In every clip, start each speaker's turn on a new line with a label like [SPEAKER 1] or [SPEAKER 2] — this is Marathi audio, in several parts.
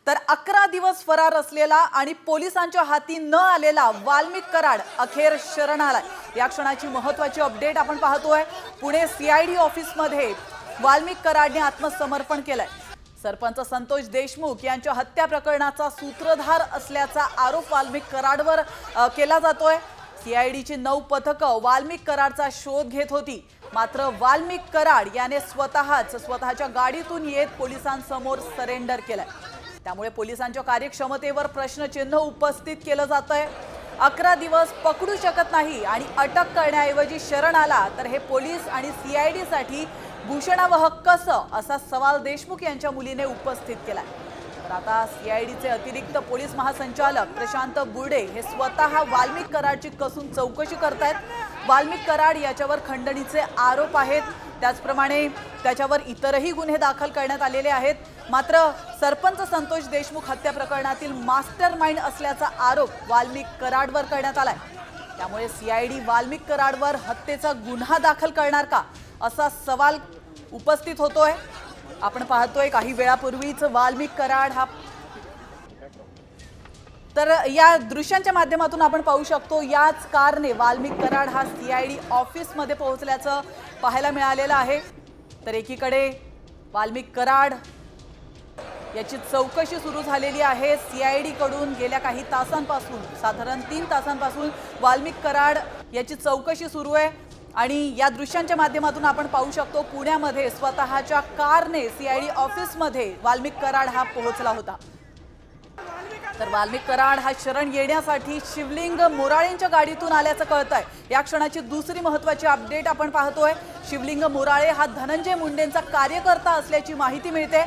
[SPEAKER 1] तर 11 दिवस फरार असलेला आणि पोलिसांच्या हाती न आलेला वाल्मिक कराड अखेर शरण आलाय। या क्षणाची महत्त्वाची अपडेट आपण पाहतोय। पुणे सीआयडी ऑफिसमध्ये वाल्मिक कराडने आत्मसमर्पण केलंय। सरपंच संतोष देशमुख यांच्या हत्या प्रकरणाचा सूत्रधार असल्याचा आरोप वाल्मिक कराडवर केला जातोय। सीआयडीची 9 पथकं वाल्मिक कराडचा शोध घेत होती, मात्र वाल्मिक कराड याने स्वतःच्या गाडीतून येत पोलिसांसमोर सरेंडर केलंय। त्यामुळे पोलिसांच्या कार्यक्षमतेवर प्रश्नचिन्ह उपस्थित केलं जातंय। 11 दिवस पकडू शकत नाही आणि अटक करण्याऐवजी शरण आला तर हे पोलीस आणि सीआयडीसाठी भूषणावह कसं, असा सवाल देशमुख यांच्या मुलीने उपस्थित केलाय। तर आता सीआयडीचे अतिरिक्त पोलीस महासंचालक प्रशांत बुर्डे हे स्वतः वाल्मिक कराडची कसून चौकशी करतायत। वाल्मिक कराड याच्यावर खंडणीचे आरोप आहेत, त्याचप्रमाणे त्याच्यावर इतरही गुन्हे दाखल करण्यात आलेले आहेत। मात्र सरपंच संतोष देशमुख हत्या प्रकरणातील मास्टरमाइंड असल्याचा आरोप वाल्मिक कराडवर करण्यात आलाय। त्यामुळे सीआयडी वाल्मिक कराडवर हत्येचा गुन्हा दाखल करणार का, असा सवाल उपस्थित होतोय। आपण पाहतोय काही वेळापूर्वीच वाल्मिक कराड हा, तर या दृश्यांच्या माध्यमातून आपण पाहू शकतो याच कारने वाल्मिक कराड हा सीआयडी ऑफिसमध्ये पोहोचल्याचं पाहायला मिळालेलं आहे। तर एकीकडे वाल्मिक कराड याची चौकशी सुरू झालेली आहे। सीआयडी कडून गेल्या काही तासांपासून, साधारण 3 तासांपासून वाल्मिक कराड याची चौकशी सुरू आहे आणि या दृश्यांच्या माध्यमातून आपण पाहू शकतो पुण्यामध्ये स्वतःच्या कारने सीआयडी ऑफिसमध्ये वाल्मिक कराड हा पोहोचला होता। तर वाल्मिक कराड हा शरण येण्यासाठी शिवलिंग मोराळेंच्या गाडीतून आल्याचं कळतंय। या क्षणाची दुसरी महत्त्वाची अपडेट आपण पाहतोय। शिवलिंग मोराळे हा धनंजय मुंडेंचा कार्यकर्ता असल्याची माहिती मिळते।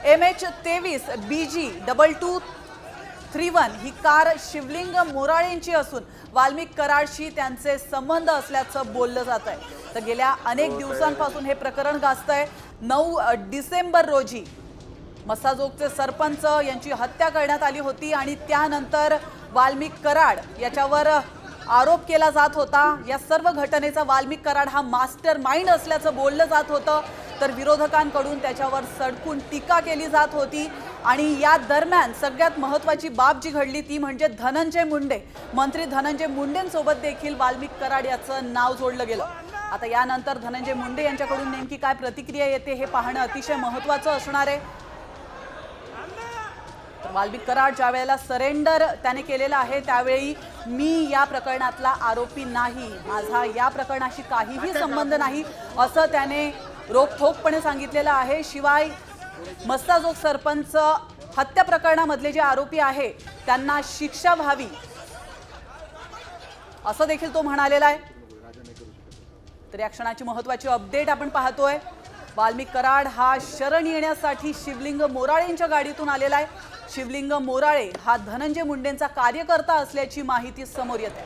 [SPEAKER 1] MH23 BG2231 ही कार शिवलिंग मोराळेंची असून वाल्मिक कराडशी त्यांचे संबंध असल्याचं बोललं जात आहे। तर गेल्या अनेक दिवसांपासून हे प्रकरण गाजतंय। 9 डिसेंबर रोजी मस्साजोगचे सरपंच यांची हत्या करण्यात आली होती आणि त्यानंतर वाल्मिक कराड याच्यावर आरोप केला जात होता। या सर्व घटनेचा वाल्मिक कराड हा मास्टरमाइंड असल्याचं बोललं जात होतं। तर विरोधकांकडून त्याच्यावर सडकून टीका केली जात होती आणि या दरम्यान सगळ्यात महत्त्वाची बाब जी घडली ती म्हणजे धनंजय मुंडे, मंत्री धनंजय मुंडेंसोबत देखील वाल्मिक कराड याचं नाव जोडलं गेलं। आता यानंतर धनंजय मुंडे यांच्याकडून नेमकी काय प्रतिक्रिया येते हे पाहणं अतिशय महत्त्वाचं असणार आहे। वाल्मिक कराड ज्या वेळेला सरेंडर त्याने केलेलं आहे त्यावेळी मी या प्रकरणातला आरोपी नाही, माझा या प्रकरणाशी काहीही संबंध नाही असं त्याने रोखठोकपणे सांगितलेलं आहे। शिवाय मस्साजोग सरपंच हत्या प्रकरणामधले जे आरोपी आहे त्यांना शिक्षा व्हावी असं देखील तो म्हणालेला आहे। तर या क्षणाची महत्त्वाची अपडेट आपण पाहतोय। वाल्मिक कराड हा शरण येण्यासाठी शिवलिंग मोराळेंच्या गाडीतून आलेला आहे। शिवलिंग मोराळे हा धनंजय मुंडेंचा कार्यकर्ता असल्याची माहिती समोर येते।